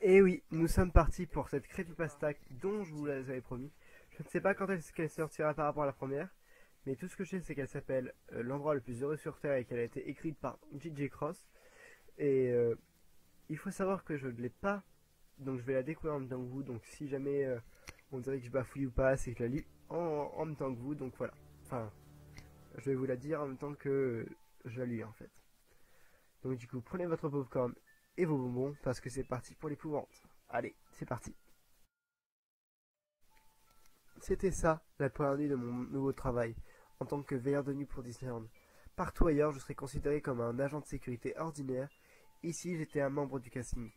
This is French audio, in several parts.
Et oui, nous sommes partis pour cette creepypasta dont je vous l'avais promis. Je ne sais pas quand est-ce qu'elle sortira par rapport à la première, mais tout ce que je sais c'est qu'elle s'appelle L'endroit le plus heureux sur Terre et qu'elle a été écrite par J.J. Cross. Et il faut savoir que je ne l'ai pas, donc je vais la découvrir en même temps que vous. Donc si jamais on dirait que je bafouille ou pas, c'est que je la lis en même temps que vous. Donc voilà. Enfin, je vais vous la dire en même temps que je la lis en fait. Donc du coup, prenez votre popcorn et vos bonbons parce que c'est parti pour l'épouvante. Allez, c'est parti. C'était ça, la première nuit de mon nouveau travail, en tant que veilleur de nuit pour Disneyland. Partout ailleurs, je serais considéré comme un agent de sécurité ordinaire. Ici, j'étais un membre du casting.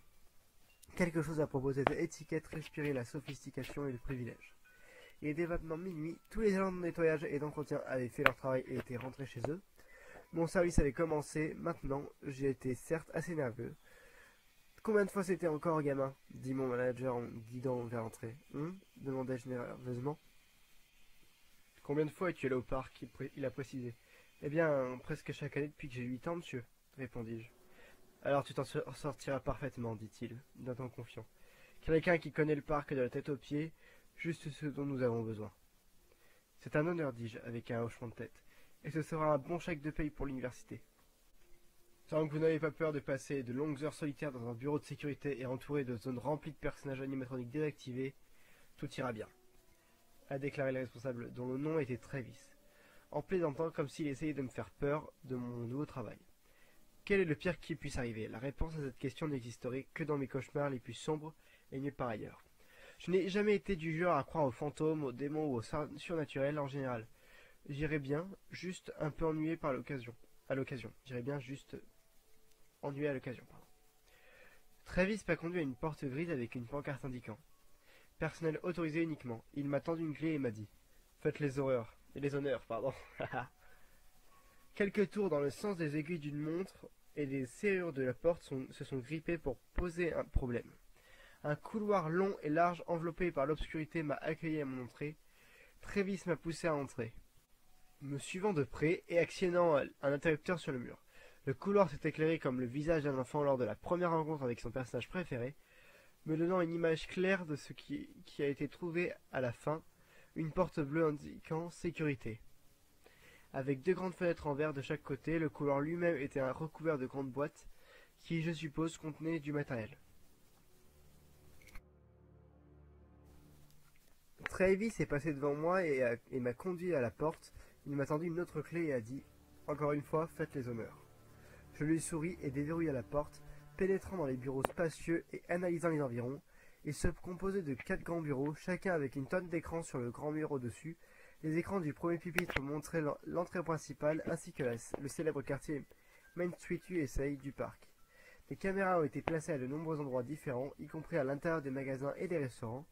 Quelque chose à propos de cette étiquette respirait la sophistication et le privilège. Il était maintenant minuit, tous les agents de nettoyage et d'entretien avaient fait leur travail et étaient rentrés chez eux. Mon service avait commencé, maintenant, j'étais certes assez nerveux. Combien de fois c'était encore, gamin dit mon manager en guidant vers l'entrée. Demandai-je nerveusement. Combien de fois es-tu allé au parc il a précisé. Eh bien, presque chaque année depuis que j'ai 8 ans, monsieur, répondis-je. Alors tu t'en sortiras parfaitement, dit-il, d'un ton confiant. Quelqu'un qui connaît le parc de la tête aux pieds, juste ce dont nous avons besoin. C'est un honneur, dis-je, avec un hochement de tête, et ce sera un bon chèque de paye pour l'université. Tant que vous n'avez pas peur de passer de longues heures solitaires dans un bureau de sécurité et entouré de zones remplies de personnages animatroniques désactivés, tout ira bien, a déclaré le responsable, dont le nom était Travis, en plaisantant comme s'il essayait de me faire peur de mon nouveau travail. Quel est le pire qui puisse arriver? La réponse à cette question n'existerait que dans mes cauchemars les plus sombres et nulle part ailleurs. Je n'ai jamais été du genre à croire aux fantômes, aux démons ou au surnaturel en général. J'irais bien, juste un peu ennuyé par l'occasion. À l'occasion. J'irais bien juste ennuyé à l'occasion, pardon. Travis m'a conduit à une porte grise avec une pancarte indiquant personnel autorisé uniquement. Il m'a tendu une clé et m'a dit faites les horreurs. Et les honneurs, pardon. Quelques tours dans le sens des aiguilles d'une montre et les serrures de la porte se sont grippées pour poser un problème. Un couloir long et large enveloppé par l'obscurité m'a accueilli à mon entrée. Travis m'a poussé à entrer, me suivant de près et actionnant un interrupteur sur le mur. Le couloir s'est éclairé comme le visage d'un enfant lors de la première rencontre avec son personnage préféré, me donnant une image claire de ce qui a été trouvé à la fin, une porte bleue indiquant sécurité. Avec deux grandes fenêtres en verre de chaque côté, le couloir lui-même était recouvert de grandes boîtes qui, je suppose, contenaient du matériel. Travis est passé devant moi et m'a conduit à la porte. Il m'a tendu une autre clé et a dit encore une fois, faites les honneurs. Je lui souris et déverrouilla la porte, pénétrant dans les bureaux spacieux et analysant les environs. Ils se composaient de 4 grands bureaux, chacun avec une tonne d'écrans sur le grand mur au-dessus. Les écrans du premier pupitre montraient l'entrée principale ainsi que le célèbre quartier Main Street USA du parc. Des caméras ont été placées à de nombreux endroits différents, y compris à l'intérieur des magasins et des restaurants,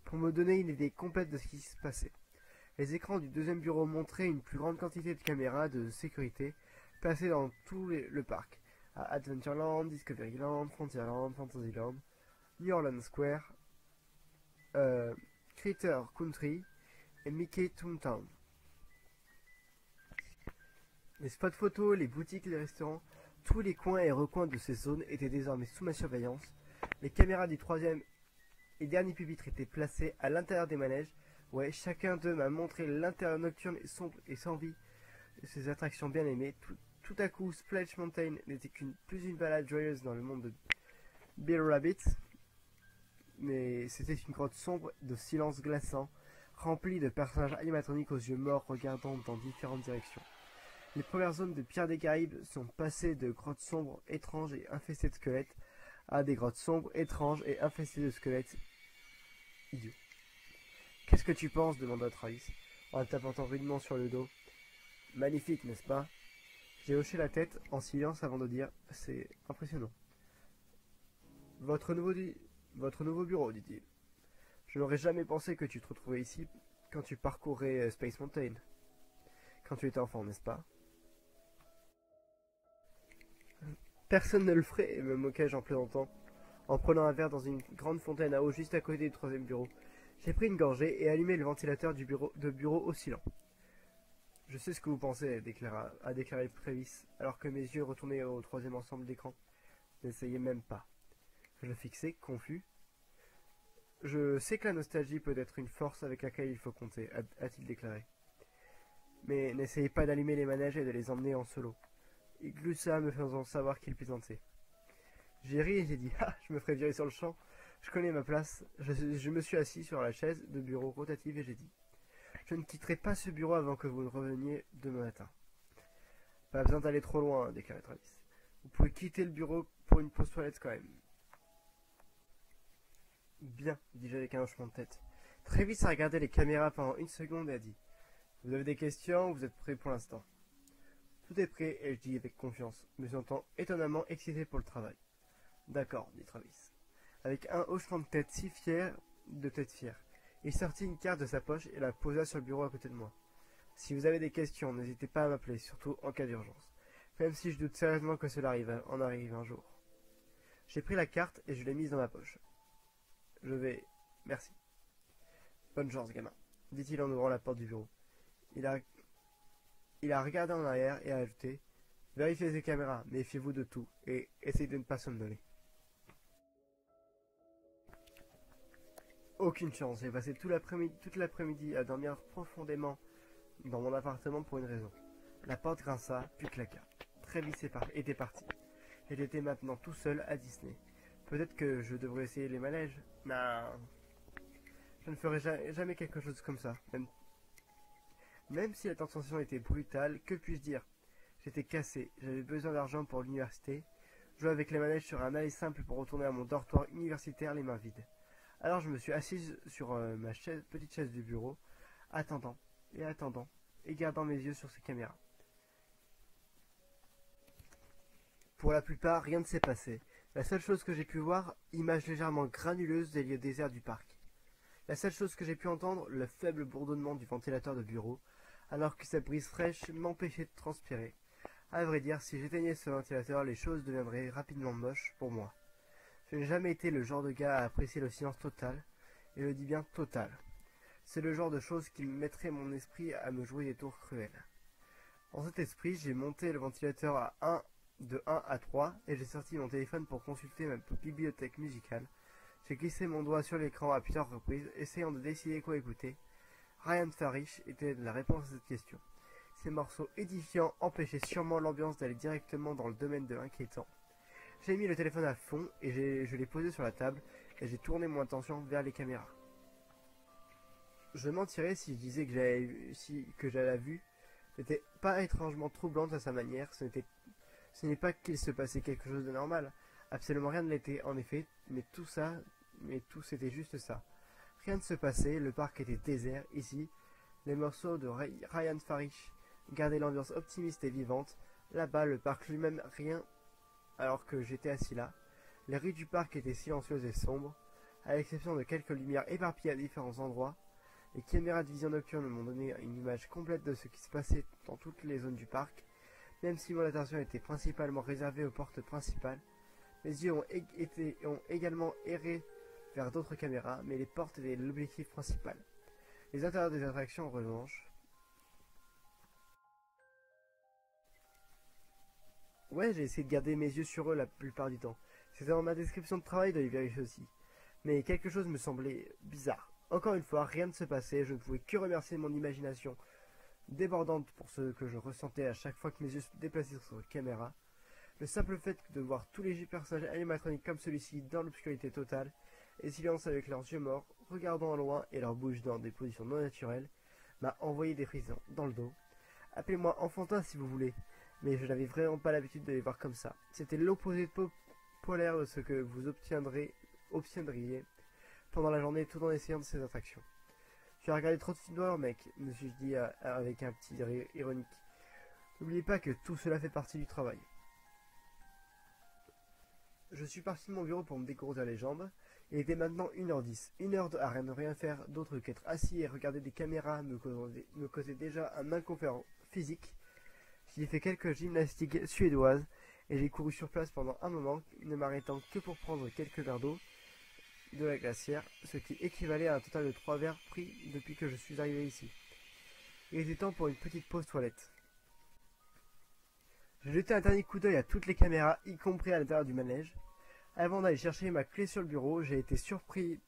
pour me donner une idée complète de ce qui se passait. Les écrans du deuxième bureau montraient une plus grande quantité de caméras de sécurité placées dans tout le parc, à Adventureland, Discoveryland, Frontierland, Fantasyland, New Orleans Square, Critter Country et Mickey Toontown. Les spots photos, les boutiques, les restaurants, tous les coins et recoins de ces zones étaient désormais sous ma surveillance. Les caméras du troisième et dernier pupitre étaient placées à l'intérieur des manèges. Ouais, chacun d'eux m'a montré l'intérieur nocturne et sombre et sans vie de ces attractions bien aimées. Tout à coup, Splash Mountain n'était plus une balade joyeuse dans le monde de Bill Rabbit, mais c'était une grotte sombre de silence glaçant, remplie de personnages animatroniques aux yeux morts regardant dans différentes directions. Les premières zones de Pierre des Caraïbes sont passées de grottes sombres, étranges et infestées de squelettes à des grottes sombres, étranges et infestées de squelettes idiots. Qu'est-ce que tu penses demanda Travis, en tapotant rudement sur le dos. Magnifique, n'est-ce pas? J'ai hoché la tête en silence avant de dire c'est impressionnant. Votre nouveau bureau, dit-il. Je n'aurais jamais pensé que tu te retrouvais ici quand tu parcourais Space Mountain. Quand tu étais enfant, n'est-ce pas? Personne ne le ferait, me moquai-je en plaisantant, en prenant un verre dans une grande fontaine à eau juste à côté du troisième bureau. J'ai pris une gorgée et allumé le ventilateur du bureau oscillant. Je sais ce que vous pensez, a déclaré Travis, alors que mes yeux retournaient au troisième ensemble d'écran. N'essayez même pas. Je le fixai, confus. Je sais que la nostalgie peut être une force avec laquelle il faut compter, a-t-il déclaré. Mais n'essayez pas d'allumer les manèges et de les emmener en solo. Il gloussa, me faisant savoir qu'il plaisantait. J'ai ri et j'ai dit: Ah, je me ferai virer sur le champ. Je connais ma place. Je me suis assis sur la chaise de bureau rotative et j'ai dit: Je ne quitterai pas ce bureau avant que vous ne reveniez demain matin. Pas besoin d'aller trop loin, déclarait Travis. Vous pouvez quitter le bureau pour une pause toilette quand même. Bien, dis-je avec un hochement de tête. Travis a regardé les caméras pendant une seconde et a dit: Vous avez des questions ou vous êtes prêts pour l'instant? Tout est prêt, et je dis avec confiance, me sentant étonnamment excité pour le travail. D'accord, dit Travis. Avec un hochement de tête fière, il sortit une carte de sa poche et la posa sur le bureau à côté de moi. Si vous avez des questions, n'hésitez pas à m'appeler, surtout en cas d'urgence. Même si je doute sérieusement que cela en arrive un jour. J'ai pris la carte et je l'ai mise dans ma poche. Je vais... Merci. Bonne chance, gamin, dit-il en ouvrant la porte du bureau. Il a regardé en arrière et a ajouté: Vérifiez les caméras, méfiez-vous de tout, et essayez de ne pas somnoler. Aucune chance, j'ai passé toute l'après-midi à dormir profondément dans mon appartement pour une raison. La porte grinça, puis claqua. Travis était parti. Et j'étais maintenant tout seul à Disney. Peut-être que je devrais essayer les manèges. Non, je ne ferai jamais quelque chose comme ça. Même si la tentation était brutale, que puis-je dire? J'étais cassé, j'avais besoin d'argent pour l'université. Jouer avec les manèges sur un aller simple pour retourner à mon dortoir universitaire les mains vides. Alors je me suis assise sur ma petite chaise du bureau, attendant, et gardant mes yeux sur ces caméras. Pour la plupart, rien ne s'est passé. La seule chose que j'ai pu voir, image légèrement granuleuse des lieux déserts du parc. La seule chose que j'ai pu entendre, le faible bourdonnement du ventilateur de bureau, alors que sa brise fraîche m'empêchait de transpirer. À vrai dire, si j'éteignais ce ventilateur, les choses deviendraient rapidement moches pour moi. Je n'ai jamais été le genre de gars à apprécier le silence total, et je dis bien total. C'est le genre de choses qui mettrait mon esprit à me jouer des tours cruels. En cet esprit, j'ai monté le ventilateur de 1 à 3 et j'ai sorti mon téléphone pour consulter ma bibliothèque musicale. J'ai glissé mon doigt sur l'écran à plusieurs reprises, essayant de décider quoi écouter. Ryan Farish était la réponse à cette question. Ces morceaux édifiants empêchaient sûrement l'ambiance d'aller directement dans le domaine de l'inquiétant. J'ai mis le téléphone à fond et je l'ai posé sur la table et j'ai tourné mon attention vers les caméras. Je mentirais si je disais que j'avais vu n'était pas étrangement troublante à sa manière. Ce n'est pas qu'il se passait quelque chose de normal. Absolument rien ne l'était en effet, mais tout c'était juste ça. Rien ne se passait, le parc était désert ici. Les morceaux de Ryan Farish gardaient l'ambiance optimiste et vivante. Là-bas, le parc lui-même, rien, alors que j'étais assis là. Les rues du parc étaient silencieuses et sombres, à l'exception de quelques lumières éparpillées à différents endroits. Les caméras de vision nocturne m'ont donné une image complète de ce qui se passait dans toutes les zones du parc. Même si mon attention était principalement réservée aux portes principales, mes yeux ont également erré vers d'autres caméras, mais les portes étaient l'objectif principal. Les intérieurs des attractions, en revanche... Ouais, j'ai essayé de garder mes yeux sur eux la plupart du temps. C'était dans ma description de travail de les vérifier aussi. Mais quelque chose me semblait bizarre. Encore une fois, rien ne se passait, je ne pouvais que remercier mon imagination débordante pour ce que je ressentais à chaque fois que mes yeux se déplaçaient sur la caméra. Le simple fait de voir tous les personnages animatroniques comme celui-ci dans l'obscurité totale, et silence avec leurs yeux morts, regardant au loin et leur bouche dans des positions non naturelles, m'a envoyé des frissons dans le dos. Appelez-moi enfantin si vous voulez, mais je n'avais vraiment pas l'habitude de les voir comme ça. C'était l'opposé polaire de ce que vous obtiendriez pendant la journée tout en essayant de ces attractions. Tu as regardé trop de films d'horreur, mec, me suis-je dit avec un petit rire ironique. N'oubliez pas que tout cela fait partie du travail. Je suis parti de mon bureau pour me décourdir les jambes. Il était maintenant 1h10. 1 heure à ne rien faire d'autre qu'être assis et regarder des caméras me causait déjà un inconfort physique. J'ai fait quelques gymnastiques suédoises et j'ai couru sur place pendant un moment, ne m'arrêtant que pour prendre quelques verres d'eau de la glacière, ce qui équivalait à un total de 3 verres pris depuis que je suis arrivé ici. Il était temps pour une petite pause toilette. J'ai jeté un dernier coup d'œil à toutes les caméras, y compris à l'intérieur du manège. Avant d'aller chercher ma clé sur le bureau, j'ai été surpris.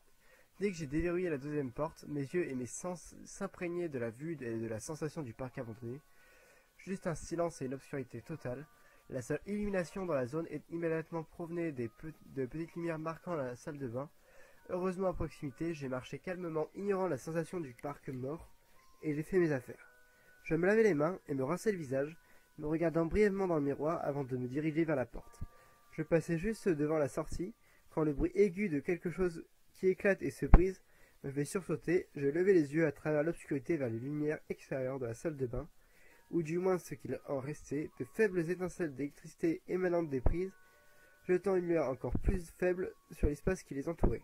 Dès que j'ai déverrouillé la deuxième porte, mes yeux et mes sens s'imprégnaient de la vue et de la sensation du parc abandonné. Juste un silence et une obscurité totale. La seule illumination dans la zone immédiatement provenait de petites lumières marquant la salle de bain. Heureusement à proximité, j'ai marché calmement, ignorant la sensation du parc mort, et j'ai fait mes affaires. Je me lavais les mains et me rinçais le visage, me regardant brièvement dans le miroir avant de me diriger vers la porte. Je passais juste devant la sortie, quand le bruit aigu de quelque chose qui éclate et se brise me fait sursauter. Je levai les yeux à travers l'obscurité vers les lumières extérieures de la salle de bain, ou du moins ce qu'il en restait, de faibles étincelles d'électricité émanantes des prises, jetant une lueur encore plus faible sur l'espace qui les entourait.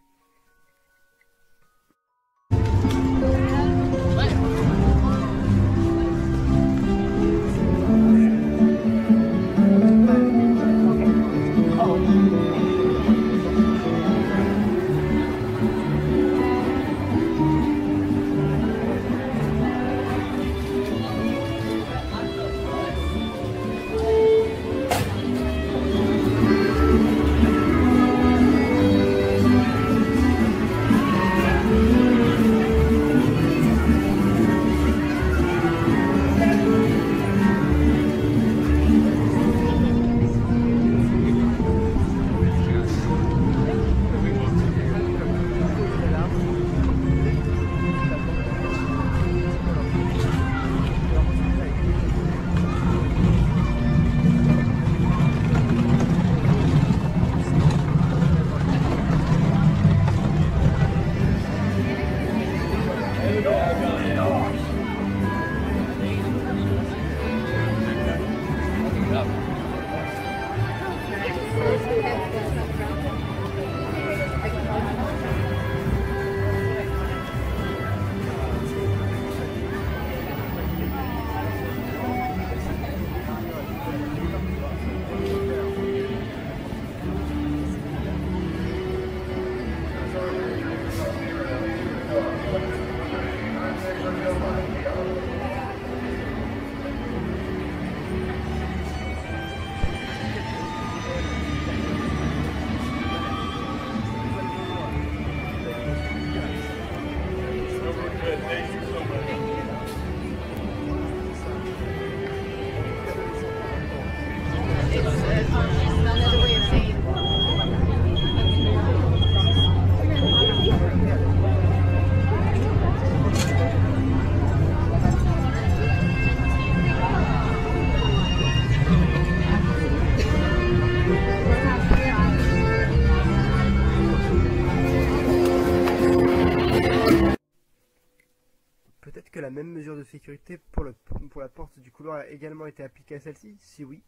Peut-être que la même mesure de sécurité pour la porte du couloir a également été appliquée à celle-ci. Si oui,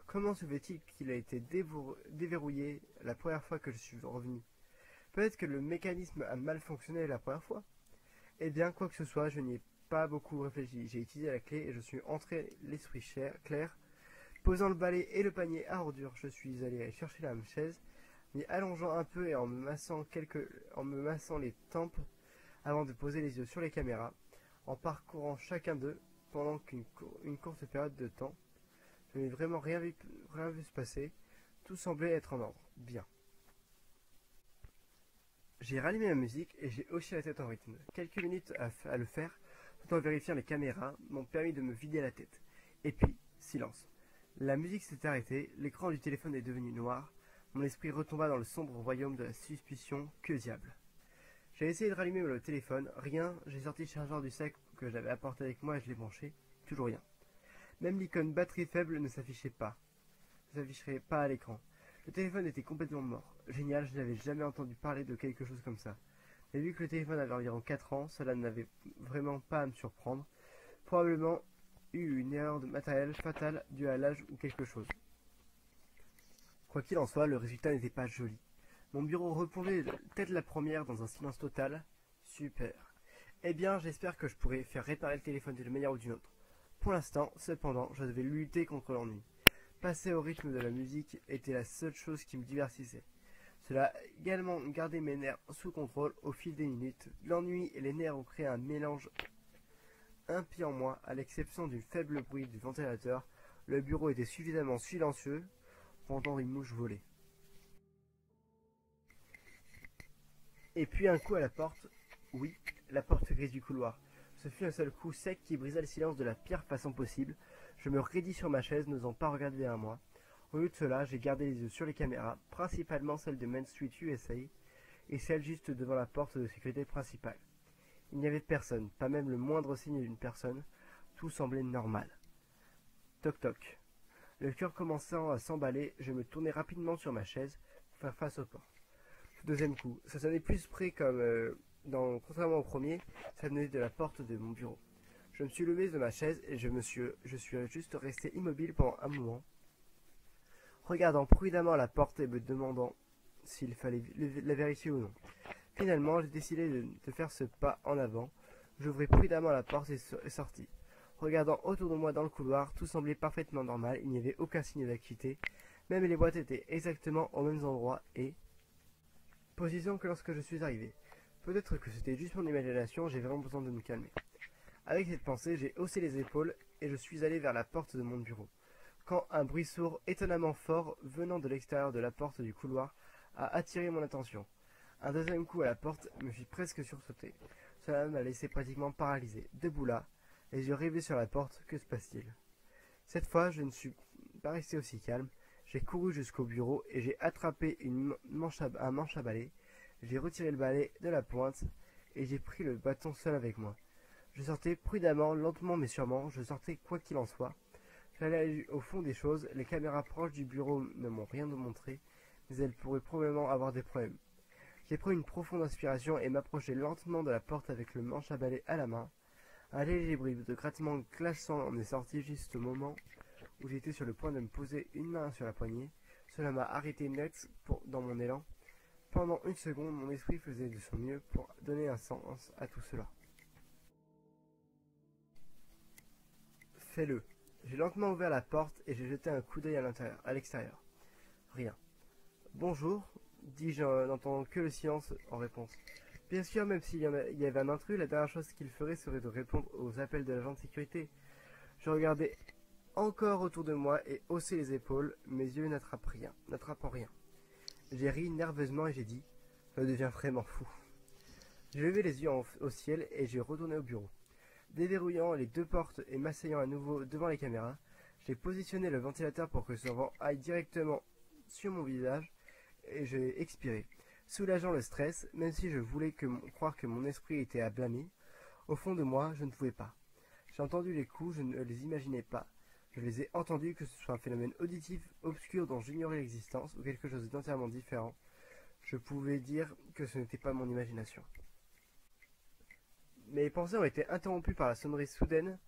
comment se fait-il qu'il a été déverrouillé la première fois que je suis revenu? Peut-être que le mécanisme a mal fonctionné la première fois? Eh bien, quoi que ce soit, je n'y ai pas beaucoup réfléchi. J'ai utilisé la clé et je suis entré l'esprit clair. Posant le balai et le panier à ordures, je suis allé chercher la chaise, m'y allongeant un peu et en me massant les tempes avant de poser les yeux sur les caméras, en parcourant chacun d'eux pendant une courte période de temps. Je n'ai vraiment rien vu se passer. Tout semblait être en ordre. Bien. J'ai rallumé ma musique et j'ai hoché la tête en rythme. Quelques minutes à le faire, tout en vérifiant les caméras, m'ont permis de me vider la tête. Et puis, silence. La musique s'est arrêtée, l'écran du téléphone est devenu noir, mon esprit retomba dans le sombre royaume de la suspicion. Que diable! J'ai essayé de rallumer le téléphone, rien, j'ai sorti le chargeur du sac que j'avais apporté avec moi et je l'ai branché, toujours rien. Même l'icône batterie faible ne s'afficherait pas à l'écran. Le téléphone était complètement mort. Génial, je n'avais jamais entendu parler de quelque chose comme ça. Mais vu que le téléphone avait environ 4 ans, cela n'avait vraiment pas à me surprendre. Probablement eu une erreur de matériel fatale due à l'âge ou quelque chose. Quoi qu'il en soit, le résultat n'était pas joli. Mon bureau replongeait tête la première dans un silence total. Super. Eh bien, j'espère que je pourrai faire réparer le téléphone d'une manière ou d'une autre. Pour l'instant, cependant, je devais lutter contre l'ennui. Passer au rythme de la musique était la seule chose qui me divertissait. Cela a également gardé mes nerfs sous contrôle au fil des minutes. L'ennui et les nerfs ont créé un mélange impie en moi, à l'exception du faible bruit du ventilateur. Le bureau était suffisamment silencieux pour entendre une mouche voler. Et puis un coup à la porte. Oui, la porte grise du couloir. Ce fut un seul coup sec qui brisa le silence de la pire façon possible. Je me raidis sur ma chaise, n'osant pas regarder derrière moi. Au lieu de cela, j'ai gardé les yeux sur les caméras, principalement celle de Main Street USA et celle juste devant la porte de sécurité principale. Il n'y avait personne, pas même le moindre signe d'une personne. Tout semblait normal. Toc toc. Le cœur commençant à s'emballer, je me tournai rapidement sur ma chaise pour faire face aux portes. Deuxième coup, ça sonnait plus près comme contrairement au premier, ça venait de la porte de mon bureau. Je me suis levé de ma chaise et je suis juste resté immobile pendant un moment, regardant prudemment la porte et me demandant s'il fallait la vérifier ou non. Finalement, j'ai décidé de faire ce pas en avant. J'ouvris prudemment la porte et sortis. Regardant autour de moi dans le couloir, tout semblait parfaitement normal, il n'y avait aucun signe d'activité. Même les boîtes étaient exactement aux mêmes endroits et position que lorsque je suis arrivé. Peut-être que c'était juste mon imagination, j'ai vraiment besoin de me calmer. Avec cette pensée, j'ai haussé les épaules et je suis allé vers la porte de mon bureau. Quand un bruit sourd, étonnamment fort, venant de l'extérieur de la porte du couloir, a attiré mon attention. Un deuxième coup à la porte me fit presque sursauter. Cela m'a laissé pratiquement paralysé, debout là, les yeux rivés sur la porte. Que se passe-t-il? Cette fois, je ne suis pas resté aussi calme. J'ai couru jusqu'au bureau et j'ai attrapé un manche à balai. J'ai retiré le balai de la pointe et j'ai pris le bâton seul avec moi. Je sortais prudemment, lentement mais sûrement. Je sortais quoi qu'il en soit. J'allais au fond des choses. Les caméras proches du bureau ne m'ont rien montré, mais elles pourraient probablement avoir des problèmes. J'ai pris une profonde inspiration et m'approchai lentement de la porte avec le manche à balai à la main. Un léger bruit de grattement glaçant en est sorti juste au moment où j'étais sur le point de me poser une main sur la poignée. Cela m'a arrêté net dans mon élan. Pendant une seconde, mon esprit faisait de son mieux pour donner un sens à tout cela. Fais-le. J'ai lentement ouvert la porte et j'ai jeté un coup d'œil à l'extérieur. Rien. Bonjour, dis-je n'entendant que le silence en réponse. Bien sûr, même s'il y avait un intrus, la dernière chose qu'il ferait serait de répondre aux appels de l'agent de sécurité. Je regardais encore autour de moi et haussai les épaules, mes yeux n'attrapant rien. J'ai ri nerveusement et j'ai dit « Ça devient vraiment fou ». J'ai levé les yeux au ciel et j'ai retourné au bureau. Déverrouillant les deux portes et m'asseyant à nouveau devant les caméras, j'ai positionné le ventilateur pour que ce vent aille directement sur mon visage et j'ai expiré, soulageant le stress, même si je voulais croire que mon esprit était à blâmer. Au fond de moi, je ne pouvais pas. J'ai entendu les coups, je ne les imaginais pas. Je les ai entendus, que ce soit un phénomène auditif obscur dont j'ignorais l'existence ou quelque chose d'entièrement différent. Je pouvais dire que ce n'était pas mon imagination. Mes pensées ont été interrompues par la sonnerie soudaine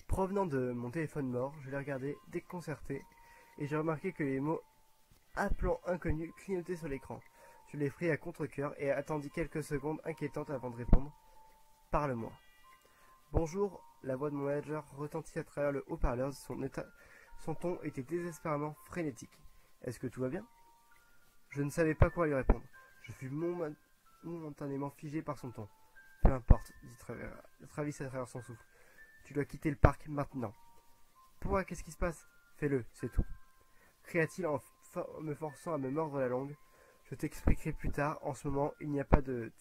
provenant de mon téléphone mort. Je l'ai regardé déconcerté et j'ai remarqué que les mots appelant inconnu clignotaient sur l'écran. Je l'ai pris à contre-cœur et attendis quelques secondes inquiétantes avant de répondre. Parle-moi. Bonjour, la voix de mon manager retentit à travers le haut-parleur. Son ton était désespérément frénétique. Est-ce que tout va bien? Je ne savais pas quoi lui répondre. Je fus momentanément figé par son ton. Peu importe, dit Travis à travers son souffle. Tu dois quitter le parc maintenant. Pourquoi? Qu'est-ce qui se passe? Fais-le, c'est tout. Cria-t-il en me forçant à me mordre la langue. Je t'expliquerai plus tard. En ce moment, il n'y a pas de...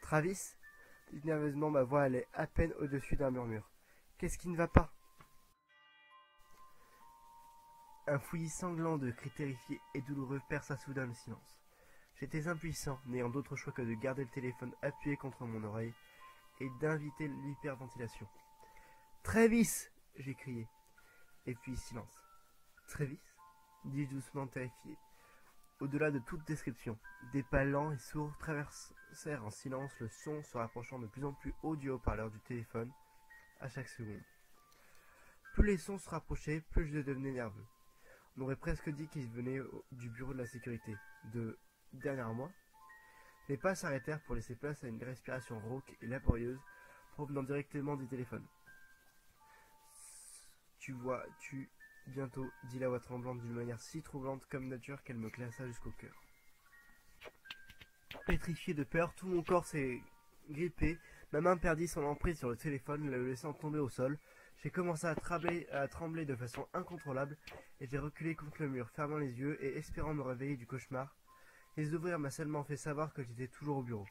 Travis? Dit nerveusement, ma voix allait à peine au-dessus d'un murmure. Qu'est-ce qui ne va pas? Un fouillis sanglant de cris terrifiés et douloureux perça soudain le silence. J'étais impuissant, n'ayant d'autre choix que de garder le téléphone appuyé contre mon oreille et d'inviter l'hyperventilation. « Travis !» j'ai crié. Et puis silence. « Travis ?» dis-je doucement terrifié. Au-delà de toute description, des pas lents et sourds traversèrent en silence, le son se rapprochant de plus en plus haut du haut-parleur du téléphone à chaque seconde. Plus les sons se rapprochaient, plus je devenais nerveux. On aurait presque dit qu'ils venaient du bureau de la sécurité. Derrière moi, les pas s'arrêtèrent pour laisser place à une respiration rauque et laborieuse provenant directement du téléphone. Tu vois, bientôt, dit la voix tremblante d'une manière si troublante comme nature qu'elle me glaça jusqu'au cœur. Pétrifié de peur, tout mon corps s'est grippé, ma main perdit son emprise sur le téléphone, le laissant tomber au sol. J'ai commencé à trembler de façon incontrôlable et j'ai reculé contre le mur, fermant les yeux et espérant me réveiller du cauchemar. Les ouvrières m'a seulement fait savoir que j'étais toujours au bureau.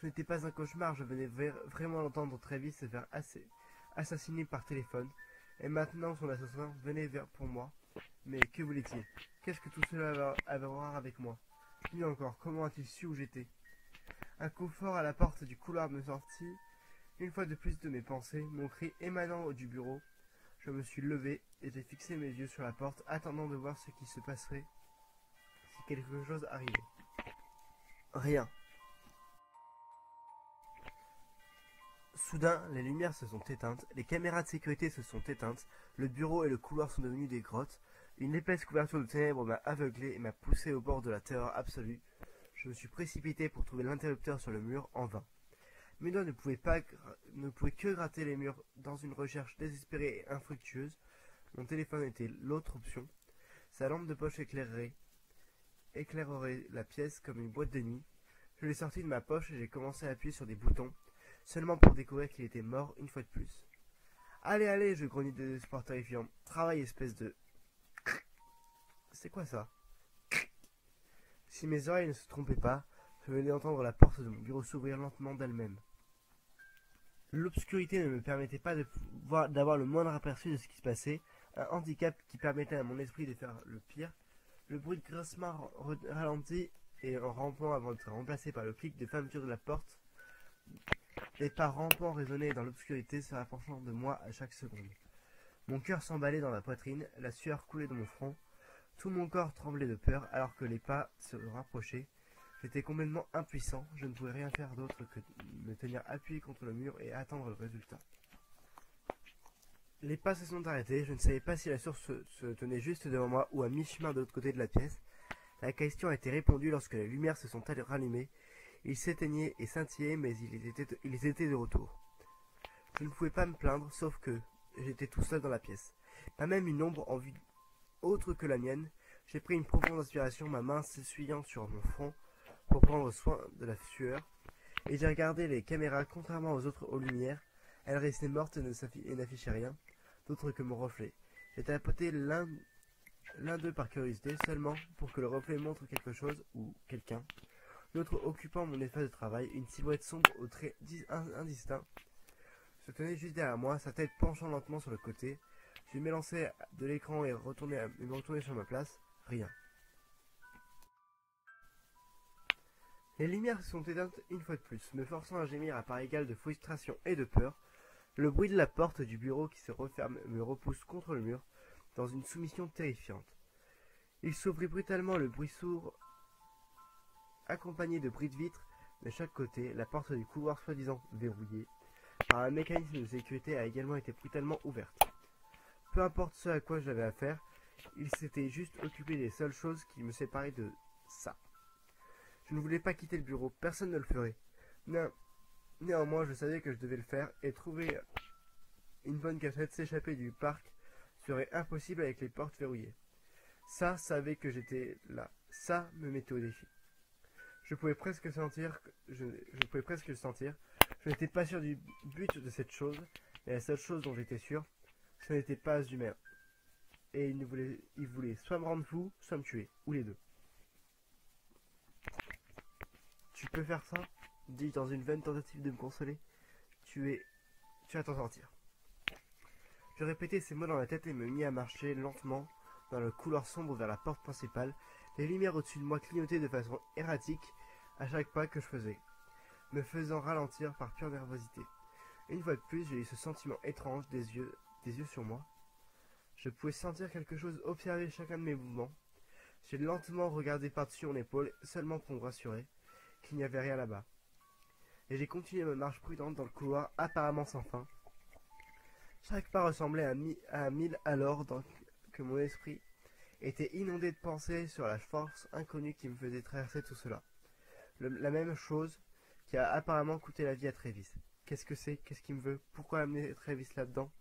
Ce n'était pas un cauchemar, je venais vraiment d'entendre Travis se faire assassiner par téléphone, et maintenant son assassin venait pour moi. Mais que voulait-il? Qu'est-ce que tout cela avait à voir avec moi? Mieux encore, comment a-t-il su où j'étais? Un coup fort à la porte du couloir me sortit, une fois de plus de mes pensées, mon cri émanant du bureau. Je me suis levé et j'ai fixé mes yeux sur la porte, attendant de voir ce qui se passerait si quelque chose arrivait. Rien. Soudain, les lumières se sont éteintes, les caméras de sécurité se sont éteintes, le bureau et le couloir sont devenus des grottes. Une épaisse couverture de ténèbres m'a aveuglé et m'a poussé au bord de la terreur absolue. Je me suis précipité pour trouver l'interrupteur sur le mur, en vain. Mes doigts ne pouvaient que gratter les murs dans une recherche désespérée et infructueuse. Mon téléphone était l'autre option. Sa lampe de poche éclairerait la pièce comme une boîte de nuit. Je l'ai sorti de ma poche et j'ai commencé à appuyer sur des boutons, seulement pour découvrir qu'il était mort une fois de plus. Allez, allez, je grognais de désespoir terrifiant. Travaille, espèce de... C'est quoi ça? Si mes oreilles ne se trompaient pas, je venais d'entendre la porte de mon bureau s'ouvrir lentement d'elle-même. L'obscurité ne me permettait pas d'avoir le moindre aperçu de ce qui se passait, un handicap qui permettait à mon esprit de faire le pire. Le bruit de grincement ralentit et en rampant avant d'être remplacé par le clic de fermeture de la porte. Les pas rampants résonnaient dans l'obscurité, se rapprochant de moi à chaque seconde. Mon cœur s'emballait dans ma poitrine, la sueur coulait de mon front. Tout mon corps tremblait de peur alors que les pas se rapprochaient. J'étais complètement impuissant, je ne pouvais rien faire d'autre que me tenir appuyé contre le mur et attendre le résultat. Les pas se sont arrêtés, je ne savais pas si la source se tenait juste devant moi ou à mi-chemin de l'autre côté de la pièce. La question a été répondue lorsque les lumières se sont rallumées. Ils s'éteignaient et scintillaient, mais ils étaient de retour. Je ne pouvais pas me plaindre, sauf que j'étais tout seul dans la pièce. Pas même une ombre en vue autre que la mienne. J'ai pris une profonde inspiration, ma main s'essuyant sur mon front pour prendre soin de la sueur, et j'ai regardé les caméras. Contrairement aux lumières, elles restaient mortes et n'affichaient rien d'autre que mon reflet. J'ai tapoté l'un d'eux par curiosité, seulement pour que le reflet montre quelque chose ou quelqu'un. L'autre occupant mon espace de travail, une silhouette sombre aux traits indistincts, se tenait juste derrière moi, sa tête penchant lentement sur le côté. Je m'élançai de l'écran et me retournai sur ma place. Rien. Les lumières se sont éteintes une fois de plus, me forçant à gémir à part égale de frustration et de peur. Le bruit de la porte du bureau qui se referme me repousse contre le mur, dans une soumission terrifiante. Il s'ouvrit brutalement, le bruit sourd, accompagné de bris de vitres de chaque côté. La porte du couloir soi-disant verrouillée par un mécanisme de sécurité a également été brutalement ouverte. Peu importe ce à quoi j'avais affaire, il s'était juste occupé des seules choses qui me séparaient de ça. Je ne voulais pas quitter le bureau, personne ne le ferait. Néanmoins, je savais que je devais le faire, et trouver une bonne cachette, s'échapper du parc, serait impossible avec les portes verrouillées. Ça savait que j'étais là. Ça me mettait au défi. Je pouvais presque le sentir. Je n'étais pas sûr du but de cette chose, mais la seule chose dont j'étais sûr, ce n'était pas humain. Et il voulait soit me rendre fou, soit me tuer, ou les deux. Tu peux faire ça, dis-je dans une vaine tentative de me consoler. Tu vas t'en sortir. Je répétais ces mots dans la tête et me mis à marcher lentement dans le couloir sombre vers la porte principale. Les lumières au-dessus de moi clignotaient de façon erratique à chaque pas que je faisais, me faisant ralentir par pure nervosité. Une fois de plus, j'ai eu ce sentiment étrange des yeux sur moi. Je pouvais sentir quelque chose observer chacun de mes mouvements. J'ai lentement regardé par-dessus mon épaule, seulement pour me rassurer qu'il n'y avait rien là-bas. Et j'ai continué ma marche prudente dans le couloir apparemment sans fin. Chaque pas ressemblait à un mille alors que mon esprit était inondé de pensées sur la force inconnue qui me faisait traverser tout cela. La même chose qui a apparemment coûté la vie à Travis. Qu'est-ce que c'est? Qu'est-ce qu'il me veut? Pourquoi amener Travis là-dedans?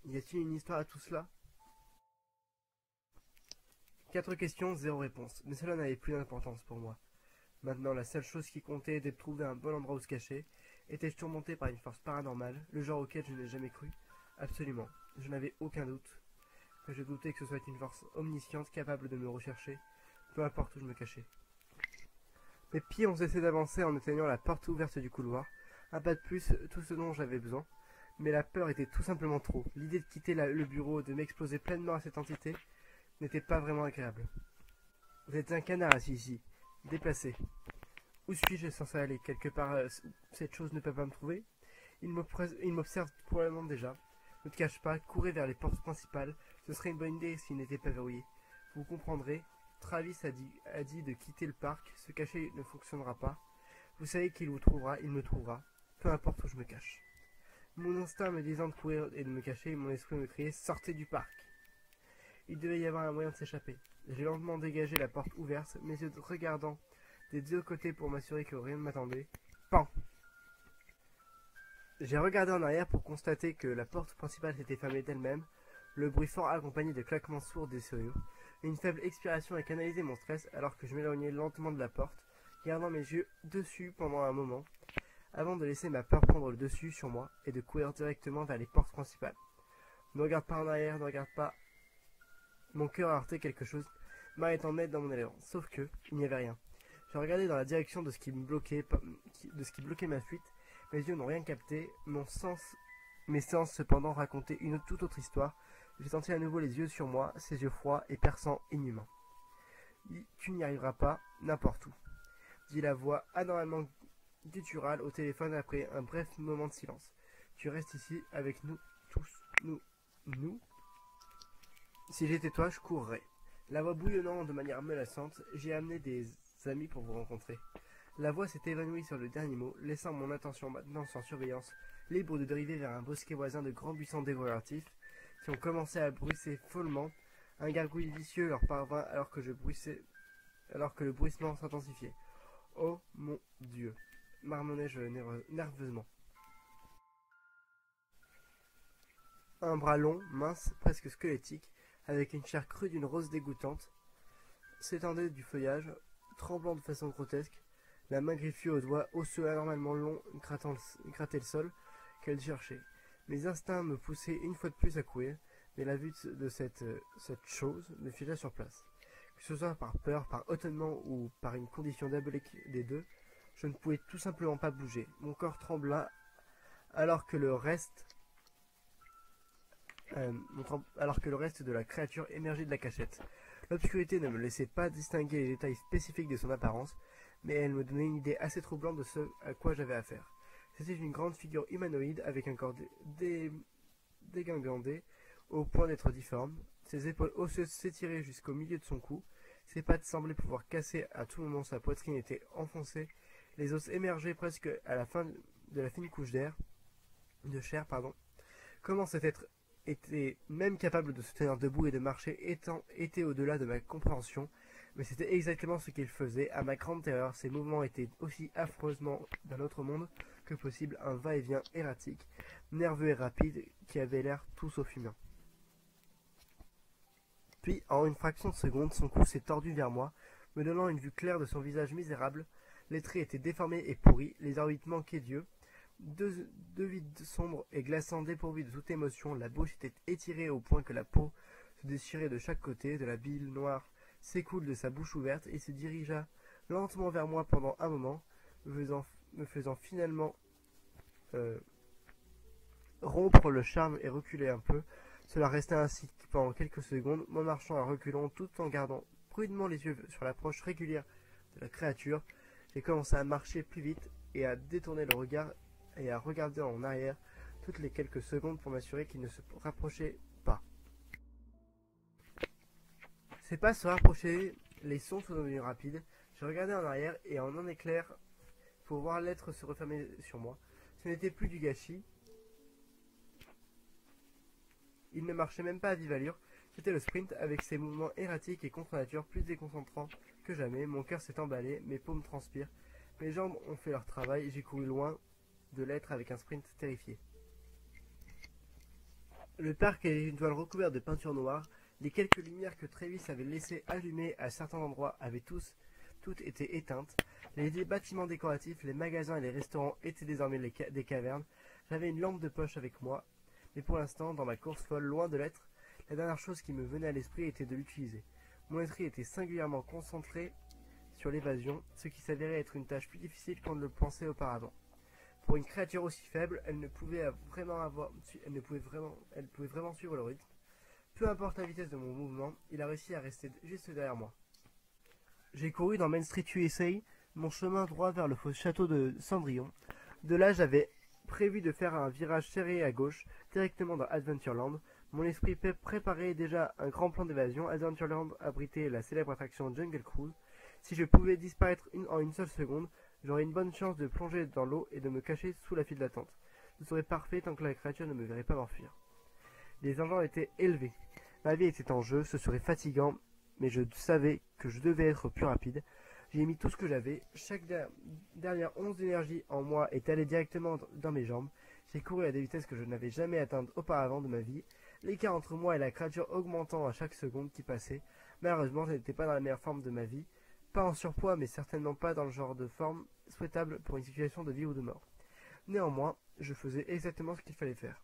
Y a-t-il une histoire à tout cela? 4 questions, 0 réponse. Mais cela n'avait plus d'importance pour moi. Maintenant, la seule chose qui comptait était de trouver un bon endroit où se cacher. Étais-je tourmenté par une force paranormale, le genre auquel je n'ai jamais cru? Absolument. Je n'avais aucun doute. Que je doutais que ce soit une force omnisciente capable de me rechercher, peu importe où je me cachais. Mes pieds ont cessé d'avancer en atteignant la porte ouverte du couloir. Un pas de plus, tout ce dont j'avais besoin. Mais la peur était tout simplement trop. L'idée de quitter le bureau, de m'exposer pleinement à cette entité, n'était pas vraiment agréable. Vous êtes un canard assis ici, déplacé. Où suis-je censé aller? Quelque part, cette chose ne peut pas me trouver? Il m'observe probablement déjà. Ne te cache pas, courez vers les portes principales. Ce serait une bonne idée s'il n'était pas verrouillé. Vous comprendrez, Travis a dit de quitter le parc. Se cacher ne fonctionnera pas. Vous savez qu'il vous trouvera, il me trouvera. Peu importe où je me cache. Mon instinct me disant de courir et de me cacher, mon esprit me criait « Sortez du parc !» Il devait y avoir un moyen de s'échapper. J'ai lentement dégagé la porte ouverte, mes yeux regardant des deux côtés pour m'assurer que rien ne m'attendait. Pan! J'ai regardé en arrière pour constater que la porte principale s'était fermée d'elle-même, le bruit fort accompagné de claquements sourds des serrures. Une faible expiration a canalisé mon stress alors que je m'éloignais lentement de la porte, gardant mes yeux dessus pendant un moment, avant de laisser ma peur prendre le dessus sur moi et de courir directement vers les portes principales. Ne regarde pas en arrière, ne regarde pas. Mon cœur a heurté quelque chose, m'arrêtant net dans mon élan, sauf que, il n'y avait rien. J'ai regardé dans la direction de ce qui bloquait ma fuite. Mes yeux n'ont rien capté, mes sens cependant racontaient une toute autre histoire. J'ai senti à nouveau les yeux sur moi, ces yeux froids et perçants, inhumains. Tu n'y arriveras pas, n'importe où, dit la voix anormalement gutturale au téléphone après un bref moment de silence. Tu restes ici avec nous tous, nous. Si j'étais toi, je courrais. La voix bouillonnant de manière menaçante, j'ai amené des amis pour vous rencontrer. La voix s'est évanouie sur le dernier mot, laissant mon attention maintenant sans surveillance, libre de dériver vers un bosquet voisin de grands buissons décoratifs qui ont commencé à bruisser follement. Un gargouille vicieux leur parvint alors que le bruissement s'intensifiait. Oh mon Dieu, marmonnai-je nerveusement. Un bras long, mince, presque squelettique, avec une chair crue d'une rose dégoûtante, s'étendait du feuillage, tremblant de façon grotesque. La main griffue aux doigts osseux anormalement longs grattait le sol qu'elle cherchait. Mes instincts me poussaient une fois de plus à courir, mais la vue de cette chose me figea sur place. Que ce soit par peur, par étonnement ou par une condition diabolique des deux, je ne pouvais tout simplement pas bouger. Mon corps trembla alors que le reste de la créature émergeait de la cachette. L'obscurité ne me laissait pas distinguer les détails spécifiques de son apparence, mais elle me donnait une idée assez troublante de ce à quoi j'avais affaire. C'était une grande figure humanoïde avec un corps dégingandé au point d'être difforme. Ses épaules osseuses s'étiraient jusqu'au milieu de son cou. Ses pattes semblaient pouvoir casser à tout moment. Sa poitrine était enfoncée. Les os émergeaient presque à la fin de la fine couche de chair. Comment cet être était même capable de se tenir debout et de marcher était au-delà de ma compréhension. Mais c'était exactement ce qu'il faisait. À ma grande terreur, ses mouvements étaient aussi affreusement d'un autre monde que possible, un va-et-vient erratique, nerveux et rapide, qui avait l'air tout sauf humain. Puis, en une fraction de seconde, son cou s'est tordu vers moi, me donnant une vue claire de son visage misérable. Les traits étaient déformés et pourris, les orbites manquaient d'yeux. Deux vides sombres et glaçants dépourvus de toute émotion, la bouche était étirée au point que la peau se déchirait de chaque côté, de la bile noire s'écoule de sa bouche ouverte. Il se dirigea lentement vers moi pendant un moment, me faisant finalement rompre le charme et reculer un peu. Cela restait ainsi pendant quelques secondes, moi marchant à reculons tout en gardant prudemment les yeux sur l'approche régulière de la créature. J'ai commencé à marcher plus vite et à détourner le regard et à regarder en arrière toutes les quelques secondes pour m'assurer qu'il ne se rapprochait pas. Ses pas se rapprochaient, les sons sont devenus rapides. J'ai regardé en arrière et en un éclair pour voir l'être se refermer sur moi. Ce n'était plus du gâchis. Il ne marchait même pas à vive allure. C'était le sprint avec ses mouvements erratiques et contre nature plus déconcentrants que jamais. Mon cœur s'est emballé, mes paumes transpirent. Mes jambes ont fait leur travail. J'ai couru loin de l'être avec un sprint terrifié. Le parc est une toile recouverte de peinture noire. Les quelques lumières que Travis avait laissées allumées à certains endroits avaient toutes été éteintes. Les bâtiments décoratifs, les magasins et les restaurants étaient désormais des cavernes. J'avais une lampe de poche avec moi, Mais pour l'instant, dans ma course folle, loin de l'être, la dernière chose qui me venait à l'esprit était de l'utiliser. Mon esprit était singulièrement concentré sur l'évasion, ce qui s'avérait être une tâche plus difficile qu'on ne le pensait auparavant. Pour une créature aussi faible, elle pouvait vraiment suivre le rythme. Peu importe la vitesse de mon mouvement, il a réussi à rester juste derrière moi. J'ai couru dans Main Street USA, mon chemin droit vers le faux château de Cendrillon. De là, j'avais prévu de faire un virage serré à gauche, directement dans Adventureland. Mon esprit préparait déjà un grand plan d'évasion. Adventureland abritait la célèbre attraction Jungle Cruise. Si je pouvais disparaître en une seule seconde, j'aurais une bonne chance de plonger dans l'eau et de me cacher sous la file d'attente. Ce serait parfait tant que la créature ne me verrait pas m'enfuir. Les enjeux étaient élevés. Ma vie était en jeu, ce serait fatigant, mais je savais que je devais être plus rapide. J'ai mis tout ce que j'avais. Chaque dernière once d'énergie en moi est allée directement dans mes jambes. J'ai couru à des vitesses que je n'avais jamais atteintes auparavant de ma vie. L'écart entre moi et la créature augmentant à chaque seconde qui passait. Malheureusement, je n'étais pas dans la meilleure forme de ma vie. Pas en surpoids, mais certainement pas dans le genre de forme souhaitable pour une situation de vie ou de mort. Néanmoins, je faisais exactement ce qu'il fallait faire.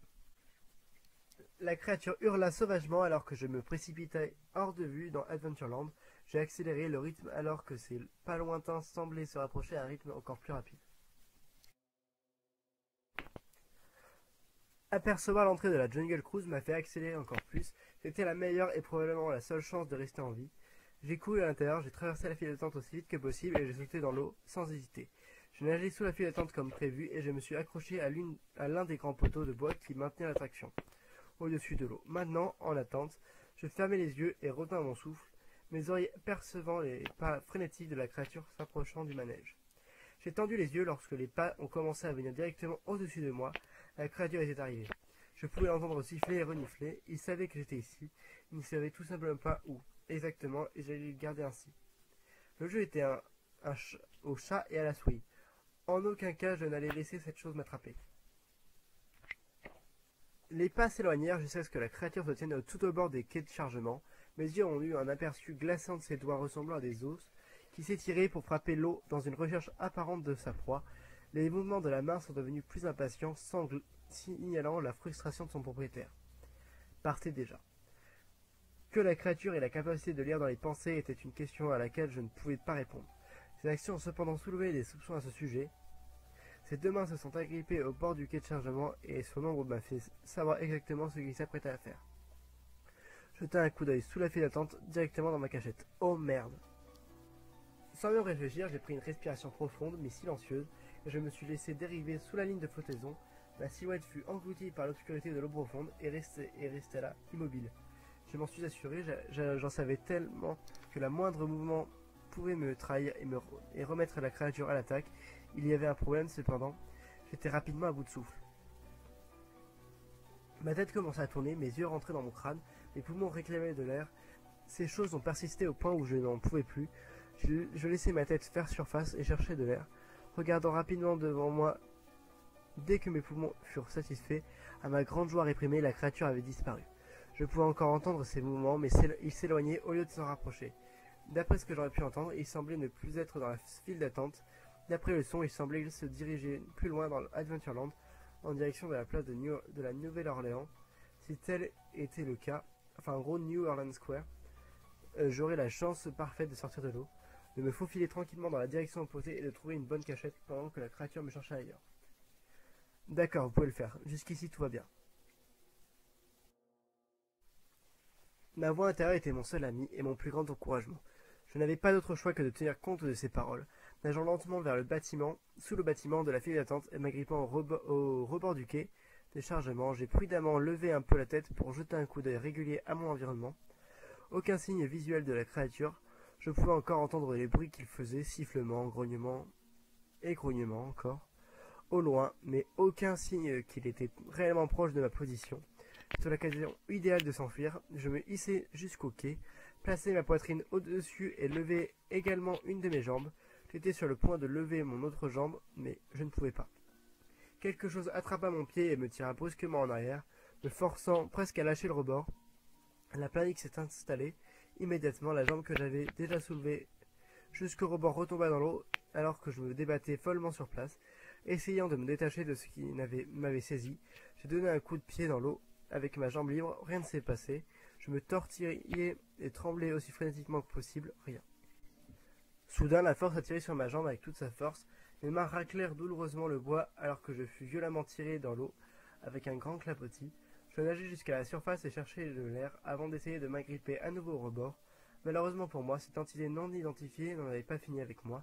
La créature hurla sauvagement alors que je me précipitais hors de vue dans Adventureland. J'ai accéléré le rythme alors que ces pas lointains semblaient se rapprocher à un rythme encore plus rapide. Apercevoir l'entrée de la Jungle Cruise m'a fait accélérer encore plus. C'était la meilleure et probablement la seule chance de rester en vie. J'ai couru à l'intérieur, j'ai traversé la file d'attente aussi vite que possible et j'ai sauté dans l'eau sans hésiter. Je nageais sous la file d'attente comme prévu et je me suis accroché à l'un des grands poteaux de bois qui maintenaient l'attraction, au-dessus de l'eau. Maintenant, en attente, je fermais les yeux et retins mon souffle, mes oreilles percevant les pas frénétiques de la créature s'approchant du manège. J'ai tendu les yeux lorsque les pas ont commencé à venir directement au-dessus de moi. La créature était arrivée. Je pouvais l'entendre siffler et renifler. Il savait que j'étais ici. Il ne savait tout simplement pas où exactement et j'allais le garder ainsi. Le jeu était au chat et à la souris. En aucun cas je n'allais laisser cette chose m'attraper. Les pas s'éloignèrent jusqu'à ce que la créature se tienne tout au bord des quais de chargement. Mes yeux ont eu un aperçu glaçant de ses doigts ressemblant à des os qui s'étiraient pour frapper l'eau dans une recherche apparente de sa proie. Les mouvements de la main sont devenus plus impatients, signalant la frustration de son propriétaire. Partez déjà. Que la créature ait la capacité de lire dans les pensées était une question à laquelle je ne pouvais pas répondre. Ses actions ont cependant soulevé des soupçons à ce sujet. Ses deux mains se sont agrippées au bord du quai de chargement et son ombre m'a fait savoir exactement ce qu'il s'apprêtait à faire. Jetai un coup d'œil sous la file d'attente directement dans ma cachette. Oh merde! Sans même réfléchir, j'ai pris une respiration profonde mais silencieuse et je me suis laissé dériver sous la ligne de flottaison. Ma silhouette fut engloutie par l'obscurité de l'eau profonde et restait là, immobile. Je m'en suis assuré, j'en savais tellement que le moindre mouvement pouvait me trahir et remettre la créature à l'attaque. Il y avait un problème cependant, j'étais rapidement à bout de souffle. Ma tête commença à tourner, mes yeux rentraient dans mon crâne, mes poumons réclamaient de l'air. Ces choses ont persisté au point où je n'en pouvais plus. Je laissais ma tête faire surface et cherchais de l'air. Regardant rapidement devant moi, dès que mes poumons furent satisfaits, à ma grande joie réprimée, la créature avait disparu. Je pouvais encore entendre ses mouvements, mais il s'éloignait au lieu de s'en rapprocher. D'après ce que j'aurais pu entendre, il semblait ne plus être dans la file d'attente. D'après le son, il semblait se diriger plus loin dans Adventureland, en direction de la place de la Nouvelle-Orléans. Si tel était le cas, enfin en gros New Orleans Square, j'aurais la chance parfaite de sortir de l'eau, de me faufiler tranquillement dans la direction opposée et de trouver une bonne cachette pendant que la créature me cherchait ailleurs. D'accord, vous pouvez le faire. Jusqu'ici tout va bien. Ma voix intérieure était mon seul ami et mon plus grand encouragement. Je n'avais pas d'autre choix que de tenir compte de ces paroles. Nageant lentement vers le bâtiment, sous le bâtiment de la file d'attente et m'agrippant au rebord du quai de chargement, j'ai prudemment levé un peu la tête pour jeter un coup d'œil régulier à mon environnement. Aucun signe visuel de la créature. Je pouvais encore entendre les bruits qu'il faisait, sifflements, grognements et grognements encore, au loin, mais aucun signe qu'il était réellement proche de ma position. Sur l'occasion idéale de s'enfuir, je me hissai jusqu'au quai, plaçai ma poitrine au-dessus et levai également une de mes jambes. J'étais sur le point de lever mon autre jambe, mais je ne pouvais pas. Quelque chose attrapa mon pied et me tira brusquement en arrière, me forçant presque à lâcher le rebord. La panique s'est installée. Immédiatement, la jambe que j'avais déjà soulevée jusqu'au rebord retomba dans l'eau alors que je me débattais follement sur place. Essayant de me détacher de ce qui m'avait saisi, J'ai donné un coup de pied dans l'eau. Avec ma jambe libre, rien ne s'est passé. Je me tortillais et tremblais aussi frénétiquement que possible, rien. Soudain, la force a tiré sur ma jambe avec toute sa force. Mes mains raclèrent douloureusement le bois alors que je fus violemment tiré dans l'eau avec un grand clapotis. Je nageais jusqu'à la surface et cherchais de l'air avant d'essayer de m'agripper à nouveau au rebord. Malheureusement pour moi, cette entité non identifiée n'en avait pas fini avec moi.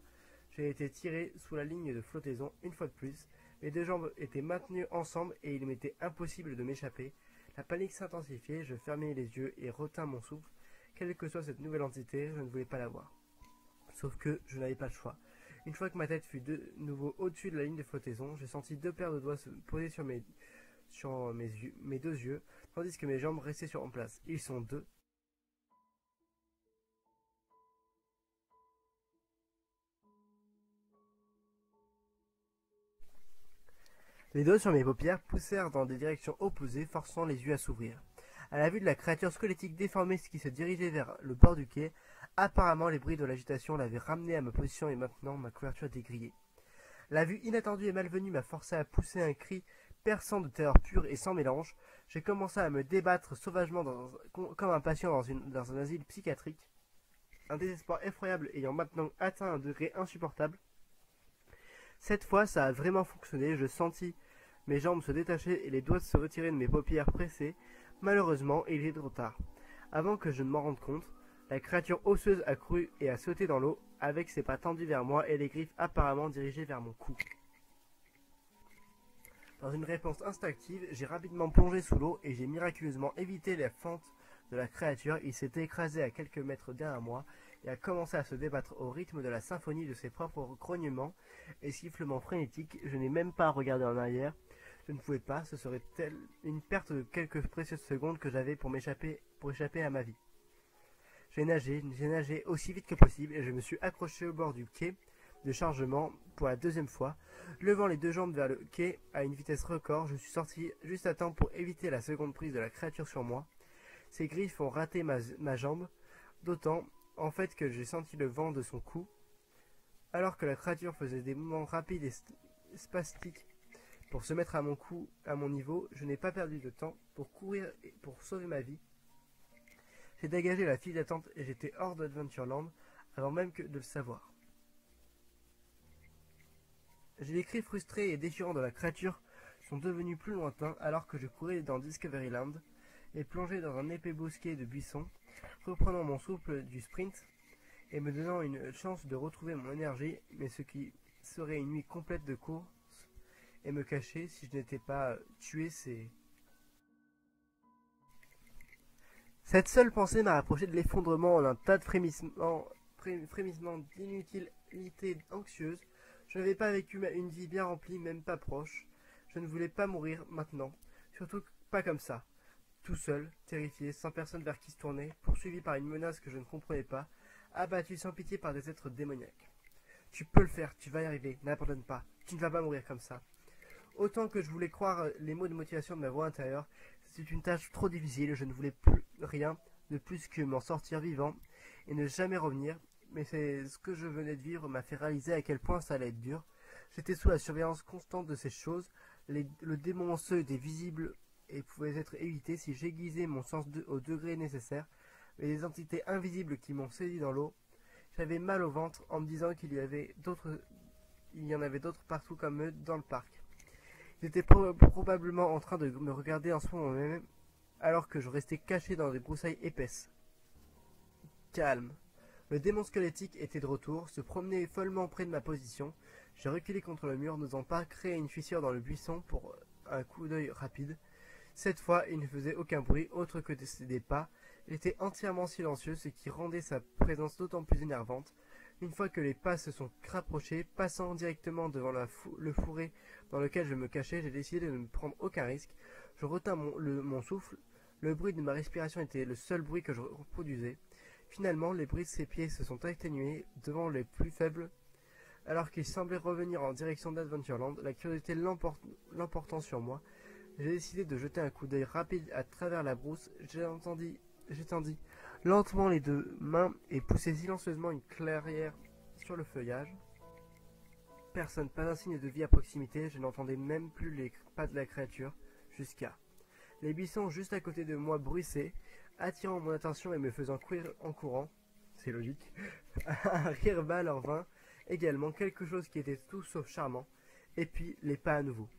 J'ai été tiré sous la ligne de flottaison une fois de plus. Mes deux jambes étaient maintenues ensemble et il m'était impossible de m'échapper. La panique s'intensifiait, je fermai les yeux et retins mon souffle. Quelle que soit cette nouvelle entité, je ne voulais pas la voir. Sauf que je n'avais pas le choix. Une fois que ma tête fut de nouveau au-dessus de la ligne de flottaison, j'ai senti deux paires de doigts se poser sur mes deux yeux, tandis que mes jambes restaient en place. Ils sont deux. Les doigts sur mes paupières poussèrent dans des directions opposées, forçant les yeux à s'ouvrir. À la vue de la créature squelettique déformée qui se dirigeait vers le bord du quai, apparemment les bruits de l'agitation l'avaient ramené à ma position et maintenant ma couverture était grillée. La vue inattendue et malvenue m'a forcé à pousser un cri perçant de terreur pure et sans mélange. J'ai commencé à me débattre sauvagement comme un patient dans un asile psychiatrique. Un désespoir effroyable ayant maintenant atteint un degré insupportable. Cette fois, ça a vraiment fonctionné. Je sentis mes jambes se détacher et les doigts se retirer de mes paupières pressées. Malheureusement, il était trop tard. Avant que je ne m'en rende compte, la créature osseuse a couru et a sauté dans l'eau, avec ses pas tendus vers moi et les griffes apparemment dirigées vers mon cou. Dans une réponse instinctive, j'ai rapidement plongé sous l'eau et j'ai miraculeusement évité la fente de la créature. Il s'était écrasé à quelques mètres derrière moi et a commencé à se débattre au rythme de la symphonie de ses propres grognements et sifflements frénétiques. Je n'ai même pas regardé en arrière. Je ne pouvais pas, ce serait une perte de quelques précieuses secondes que j'avais pour échapper à ma vie. J'ai nagé aussi vite que possible et je me suis accroché au bord du quai de chargement pour la deuxième fois. Levant les deux jambes vers le quai à une vitesse record, je suis sorti juste à temps pour éviter la seconde prise de la créature sur moi. Ses griffes ont raté ma jambe, d'autant en fait que j'ai senti le vent de son cou. Alors que la créature faisait des mouvements rapides et spastiques pour se mettre à mon niveau, je n'ai pas perdu de temps pour courir et pour sauver ma vie. J'ai dégagé la file d'attente et j'étais hors d'Adventureland avant même de le savoir. Les cris frustrés et déchirants de la créature sont devenus plus lointains alors que je courais dans Discoveryland et plongeais dans un épais bosquet de buissons, reprenant mon souffle du sprint et me donnant une chance de retrouver mon énergie, mais ce qui serait une nuit complète de course et me cacher si je n'étais pas tué, Cette seule pensée m'a rapproché de l'effondrement en un tas de frémissements d'inutilité anxieuse. Je n'avais pas vécu une vie bien remplie, même pas proche. Je ne voulais pas mourir maintenant, surtout pas comme ça. Tout seul, terrifié, sans personne vers qui se tourner, poursuivi par une menace que je ne comprenais pas, abattu sans pitié par des êtres démoniaques. Tu peux le faire, tu vas y arriver, n'abandonne pas, tu ne vas pas mourir comme ça. Autant que je voulais croire les mots de motivation de ma voix intérieure, c'est une tâche trop difficile, je ne voulais plus rien de plus que m'en sortir vivant et ne jamais revenir, mais ce que je venais de vivre m'a fait réaliser à quel point ça allait être dur. J'étais sous la surveillance constante de ces choses, le démon osseux était visible et pouvait être évité si j'aiguisais mon sens au degré nécessaire, mais les entités invisibles qui m'ont saisi dans l'eau, j'avais mal au ventre en me disant qu'il y en avait d'autres partout comme eux dans le parc. Ils étaient probablement en train de me regarder en ce moment même, alors que je restais caché dans des broussailles épaisses. Calme. Le démon squelettique était de retour, se promenait follement près de ma position. J'ai reculé contre le mur, n'osant pas créer une fissure dans le buisson pour un coup d'œil rapide. Cette fois, il ne faisait aucun bruit, autre que des pas. Il était entièrement silencieux, ce qui rendait sa présence d'autant plus énervante. Une fois que les pas se sont rapprochés, passant directement devant le fourré dans lequel je me cachais, j'ai décidé de ne prendre aucun risque. Je retins mon souffle. Le bruit de ma respiration était le seul bruit que je reproduisais. Finalement, les bruits de ses pieds se sont atténués devant les plus faibles. Alors qu'il semblait revenir en direction d'Adventureland, la curiosité l'emportant sur moi, j'ai décidé de jeter un coup d'œil rapide à travers la brousse. J'étendis lentement les deux mains et poussai silencieusement une clairière sur le feuillage. Personne, pas un signe de vie à proximité, je n'entendais même plus les pas de la créature. jusqu'à... Les buissons juste à côté de moi bruissaient, attirant mon attention et me faisant courir en courant. C'est logique. Un rire bas leur vint également, quelque chose qui était tout sauf charmant. Et puis les pas à nouveau.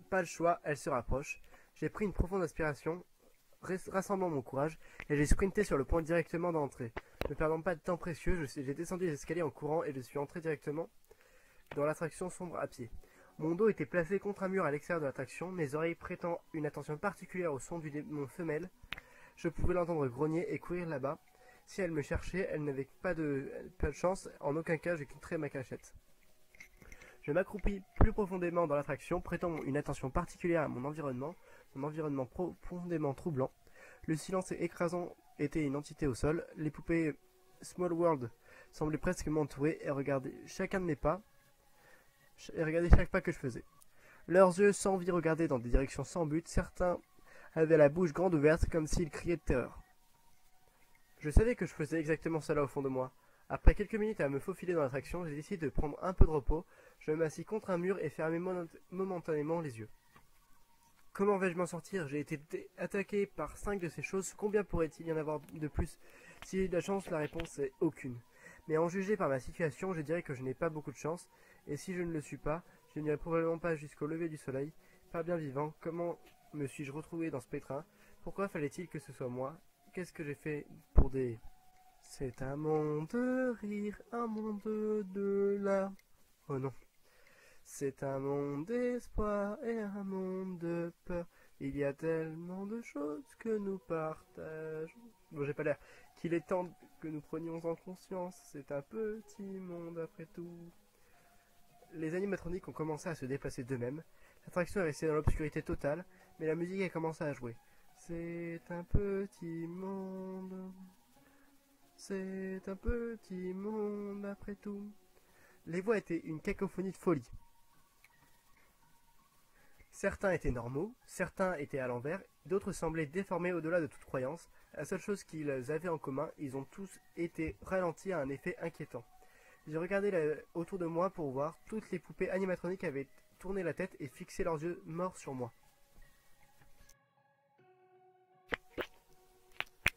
Pas le choix, elle se rapproche. J'ai pris une profonde aspiration, rassemblant mon courage, et j'ai sprinté sur le point directement d'entrée. Ne perdant pas de temps précieux, j'ai descendu les escaliers en courant et je suis entré directement dans l'attraction sombre à pied. Mon dos était placé contre un mur à l'extérieur de l'attraction, mes oreilles prêtant une attention particulière au son du démon femelle. Je pouvais l'entendre grogner et courir là-bas. Si elle me cherchait, elle n'avait pas de chance, en aucun cas je quitterais ma cachette. Je m'accroupis plus profondément dans l'attraction, prêtant une attention particulière à mon environnement profondément troublant. Le silence écrasant était une entité au sol, les poupées Small World semblaient presque m'entourer et regarder chacun de mes pas, et regarder chaque pas que je faisais. Leurs yeux sans vie regardaient dans des directions sans but, certains avaient la bouche grande ouverte comme s'ils criaient de terreur. Je savais que je faisais exactement cela au fond de moi. Après quelques minutes à me faufiler dans l'attraction, j'ai décidé de prendre un peu de repos. Je m'assis contre un mur et fermai momentanément les yeux. Comment vais-je m'en sortir? J'ai été attaqué par 5 de ces choses. Combien pourrait-il y en avoir de plus? Si j'ai de la chance, la réponse est aucune. Mais en juger par ma situation, je dirais que je n'ai pas beaucoup de chance. Et si je ne le suis pas, je n'irai probablement pas jusqu'au lever du soleil. Pas bien vivant. Comment me suis-je retrouvé dans ce pétrin? Pourquoi fallait-il que ce soit moi? Qu'est-ce que j'ai fait pour des... C'est un monde de rire, un monde de larmes. Oh non. C'est un monde d'espoir et un monde de peur. Il y a tellement de choses que nous partageons. Bon, j'ai pas l'air. Qu'il est temps que nous prenions en conscience. C'est un petit monde après tout. Les animatroniques ont commencé à se déplacer d'eux-mêmes. L'attraction est restée dans l'obscurité totale, mais la musique a commencé à jouer. C'est un petit monde. C'est un petit monde après tout. Les voix étaient une cacophonie de folie. Certains étaient normaux, certains étaient à l'envers, d'autres semblaient déformés au-delà de toute croyance. La seule chose qu'ils avaient en commun, ils ont tous été ralentis à un effet inquiétant. J'ai regardé autour de moi pour voir, toutes les poupées animatroniques avaient tourné la tête et fixé leurs yeux morts sur moi.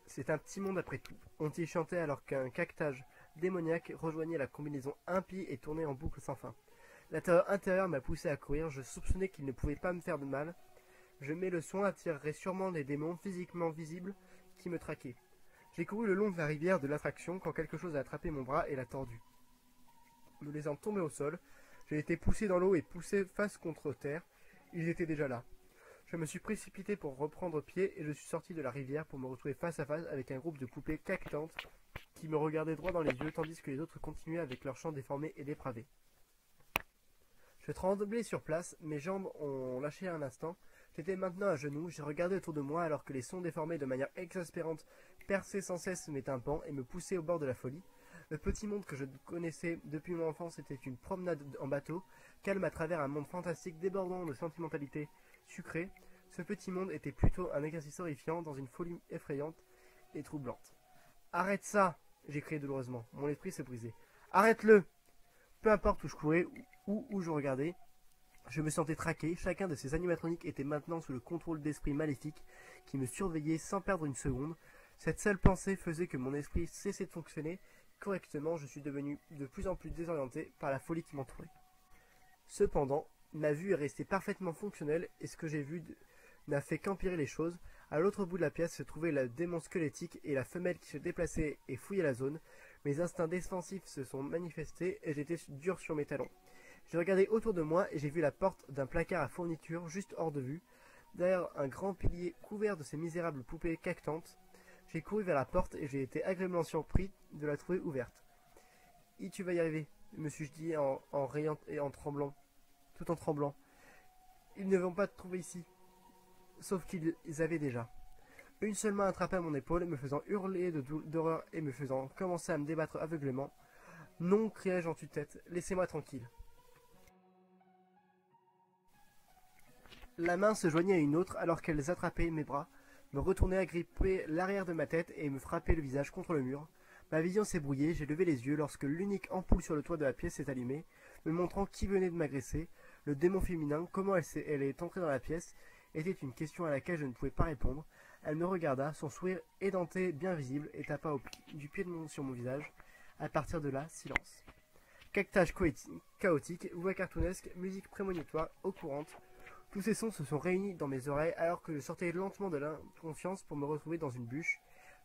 C'est un petit monde après tout, ont-ils chanté alors qu'un caquetage démoniaque rejoignait la combinaison impie et tournait en boucle sans fin. La terreur intérieure m'a poussé à courir, je soupçonnais qu'il ne pouvait pas me faire de mal. Je mets le soin attirerait sûrement des démons physiquement visibles qui me traquaient. J'ai couru le long de la rivière de l'attraction quand quelque chose a attrapé mon bras et l'a tordu. Me laissant tomber au sol, j'ai été poussé dans l'eau et poussé face contre terre. Ils étaient déjà là. Je me suis précipité pour reprendre pied et je suis sorti de la rivière pour me retrouver face à face avec un groupe de poupées cactantes qui me regardaient droit dans les yeux tandis que les autres continuaient avec leurs chants déformés et dépravés. Je tremblais sur place, mes jambes ont lâché un instant. J'étais maintenant à genoux, j'ai regardé autour de moi alors que les sons déformés de manière exaspérante perçaient sans cesse mes tympans et me poussaient au bord de la folie. Le petit monde que je connaissais depuis mon enfance était une promenade en bateau, calme à travers un monde fantastique débordant de sentimentalité sucrée. Ce petit monde était plutôt un exercice horrifiant dans une folie effrayante et troublante. « Arrête ça !» j'ai crié douloureusement. Mon esprit se brisait. « Arrête-le !» Peu importe où je courais ou où je regardais, je me sentais traqué. Chacun de ces animatroniques était maintenant sous le contrôle d'esprits maléfiques qui me surveillaient sans perdre une seconde. Cette seule pensée faisait que mon esprit cessait de fonctionner correctement. Je suis devenu de plus en plus désorienté par la folie qui m'entourait. Cependant, ma vue est restée parfaitement fonctionnelle et ce que j'ai vu n'a fait qu'empirer les choses. À l'autre bout de la pièce se trouvait le démon squelettique et la femelle qui se déplaçait et fouillait la zone. Mes instincts défensifs se sont manifestés et j'étais dur sur mes talons. J'ai regardé autour de moi et j'ai vu la porte d'un placard à fourniture juste hors de vue. Derrière un grand pilier couvert de ces misérables poupées cactantes, j'ai couru vers la porte et j'ai été agréablement surpris de la trouver ouverte. « Tu vas y arriver », me suis-je dit en riant et en tremblant, tout en tremblant. « Ils ne vont pas te trouver ici. » Sauf qu'ils avaient déjà. Une seule main attrapait mon épaule, me faisant hurler d'horreur et me faisant commencer à me débattre aveuglément. « Non » criai-je en tue-tête, « laissez-moi tranquille. » La main se joignait à une autre alors qu'elles attrapaient mes bras, me retournaient agripper l'arrière de ma tête et me frappaient le visage contre le mur. Ma vision s'est brouillée, j'ai levé les yeux lorsque l'unique ampoule sur le toit de la pièce s'est allumée, me montrant qui venait de m'agresser. Le démon féminin, comment elle est entrée dans la pièce, était une question à laquelle je ne pouvais pas répondre. Elle me regarda, son sourire édenté bien visible, et tapa du pied sur mon visage. À partir de là, silence. Cactage chaotique, voix cartoonesque, musique prémonitoire, eau courante. Tous ces sons se sont réunis dans mes oreilles alors que je sortais lentement de l'inconscience pour me retrouver dans une bûche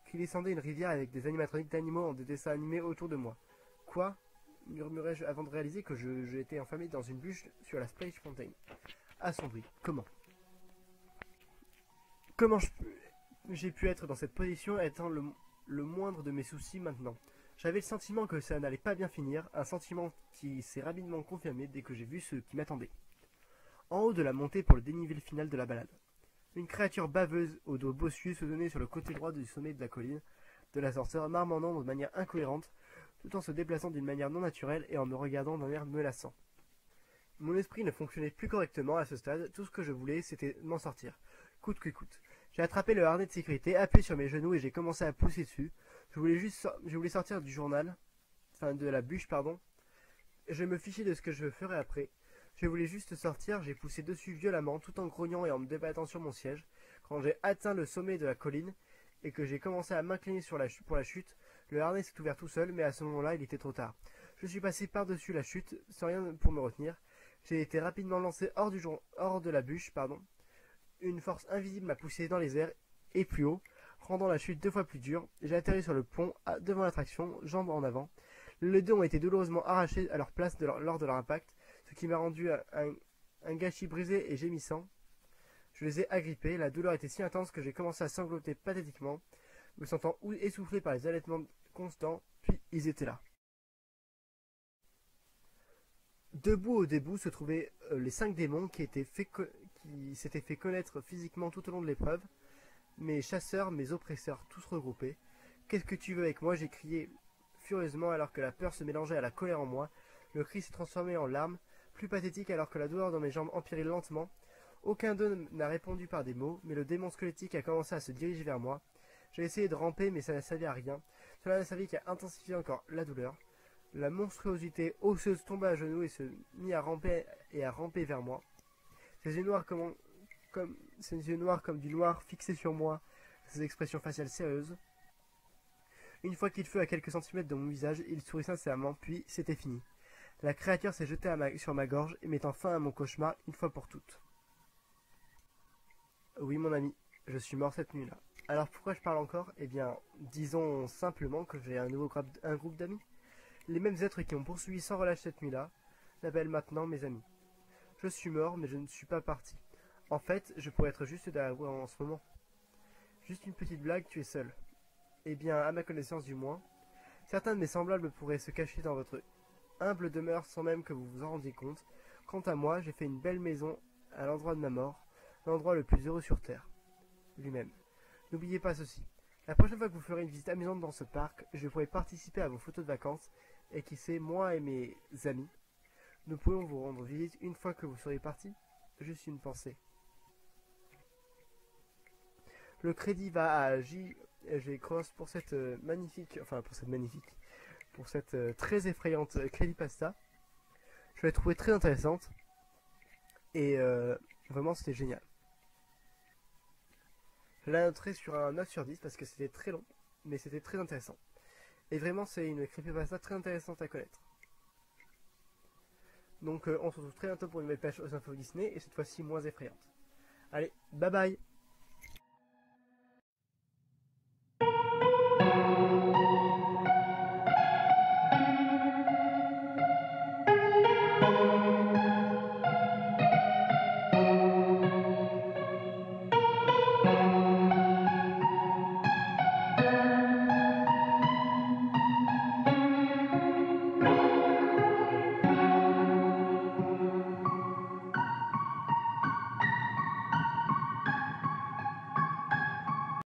qui descendait une rivière avec des animatroniques d'animaux en des dessins animés autour de moi. Quoi ? Murmurai-je avant de réaliser que j'étais enfermé dans une bûche sur la Splash Fountain. Assombri. Comment ? Comment j'ai pu être dans cette position étant le moindre de mes soucis maintenant ? J'avais le sentiment que ça n'allait pas bien finir, un sentiment qui s'est rapidement confirmé dès que j'ai vu ce qui m'attendait. En haut de la montée pour le dénivelé final de la balade. Une créature baveuse au dos bossu se tenait sur le côté droit du sommet de la colline de l'ascenseur, marmonnant de manière incohérente, tout en se déplaçant d'une manière non naturelle et en me regardant d'un air menaçant. Mon esprit ne fonctionnait plus correctement à ce stade, tout ce que je voulais c'était m'en sortir, coûte que coûte. J'ai attrapé le harnais de sécurité, appuyé sur mes genoux et j'ai commencé à pousser dessus. Je voulais sortir du journal, enfin de la bûche pardon. Je me fichais de ce que je ferais après. Je voulais juste sortir, j'ai poussé dessus violemment tout en grognant et en me débattant sur mon siège. Quand j'ai atteint le sommet de la colline et que j'ai commencé à m'incliner pour la chute, le harnais s'est ouvert tout seul mais à ce moment-là il était trop tard. Je suis passé par-dessus la chute sans rien pour me retenir. J'ai été rapidement lancé hors de la bûche, pardon. Une force invisible m'a poussé dans les airs et plus haut, rendant la chute 2 fois plus dure. J'ai atterri sur le pont devant l'attraction, jambes en avant. Les deux ont été douloureusement arrachés à leur place lors de leur impact, ce qui m'a rendu un gâchis brisé et gémissant. Je les ai agrippés, la douleur était si intense que j'ai commencé à sangloter pathétiquement, me sentant essoufflé par les allaitements constants, puis ils étaient là. Debout au début se trouvaient les 5 démons qui s'étaient fait connaître physiquement tout au long de l'épreuve, mes chasseurs, mes oppresseurs, tous regroupés. « Qu'est-ce que tu veux avec moi ?» j'ai crié furieusement alors que la peur se mélangeait à la colère en moi. Le cri s'est transformé en larmes, plus pathétique alors que la douleur dans mes jambes empirait lentement. Aucun d'eux n'a répondu par des mots, mais le démon squelettique a commencé à se diriger vers moi. J'ai essayé de ramper, mais ça n'a servi à rien. Cela n'a servi qu'à intensifier encore la douleur. La monstruosité osseuse tomba à genoux et se mit à ramper vers moi. Ses yeux noirs comme du noir fixés sur moi, ses expressions faciales sérieuses. Une fois qu'il fut à quelques centimètres de mon visage, il sourit sincèrement, puis c'était fini. La créature s'est jetée sur ma gorge, mettant fin à mon cauchemar une fois pour toutes. Oui, mon ami, je suis mort cette nuit-là. Alors pourquoi je parle encore? Eh bien, disons simplement que j'ai un groupe d'amis. Les mêmes êtres qui m'ont poursuivi sans relâche cette nuit-là m'appellent maintenant mes amis. Je suis mort, mais je ne suis pas parti. En fait, je pourrais être juste derrière vous en ce moment. Juste une petite blague, tu es seul. Eh bien, à ma connaissance du moins, certains de mes semblables pourraient se cacher dans votre humble demeure sans même que vous vous en rendiez compte. Quant à moi, j'ai fait une belle maison à l'endroit de ma mort, l'endroit le plus heureux sur Terre, lui-même. N'oubliez pas ceci. La prochaine fois que vous ferez une visite amusante dans ce parc, je pourrai participer à vos photos de vacances, et qui sait, moi et mes amis, nous pourrons vous rendre visite une fois que vous serez partis. Juste une pensée. Le crédit va à J.G. Cross pour cette pour cette très effrayante creepypasta. Je l'ai trouvée très intéressante et vraiment c'était génial. Je la noterai sur un 9 sur 10 parce que c'était très long, mais c'était très intéressant. Et vraiment c'est une creepypasta très intéressante à connaître. Donc on se retrouve très bientôt pour une nouvelle page aux infos Disney et cette fois-ci moins effrayante. Allez, bye bye!